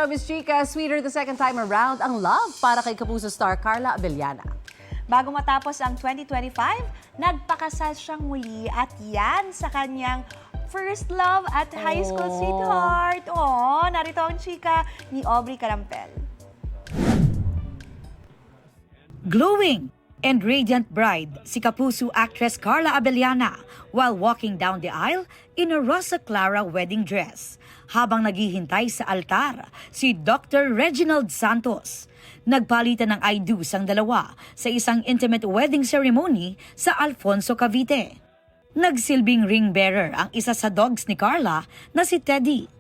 showbiz chika, sweeter the second time around ang love para kay Kapuso star Carla Abellana. Bago matapos ang 2025, nagpakasal siyang muli at yan sa kanyang first love at high school sweetheart. Oh, narito ang chika ni Aubrey Carampel. Glowing and radiant bride si Kapuso actress Carla Abellana while walking down the aisle in a Rosa Clara wedding dress. Habang naghihintay sa altar, si Dr. Reginald Santos. Nagpalitan ng I do's ang dalawa sa isang intimate wedding ceremony sa Alfonso, Cavite. Nagsilbing ring bearer ang isa sa dogs ni Carla na si Teddy.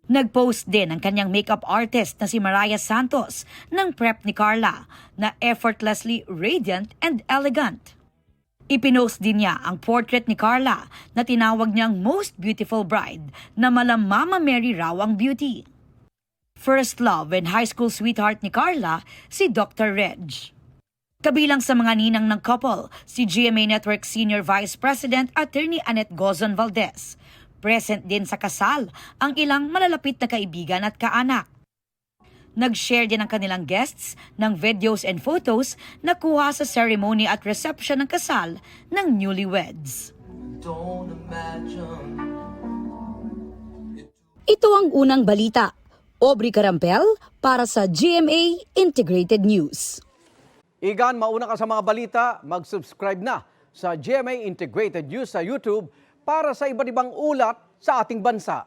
Nag-post din ang kanyang makeup artist na si Mariah Santos ng prep ni Carla na effortlessly radiant and elegant. Ipinost din niya ang portrait ni Carla na tinawag niyang most beautiful bride na malam Mama Mary raw ang beauty. First love and high school sweetheart ni Carla, si Dr. Reg. Kabilang sa mga ninang ng couple, si GMA Network Senior Vice President Attorney Annette Gozon Valdez. Present din sa kasal ang ilang malalapit na kaibigan at kaanak. Nag-share din ang kanilang guests ng videos and photos na kuha sa ceremony at reception ng kasal ng newlyweds. Ito ang unang balita. Aubrey Carampel para sa GMA Integrated News. Igan, mauna ka sa mga balita, mag-subscribe na sa GMA Integrated News sa YouTube para sa iba't ibang ulat sa ating bansa.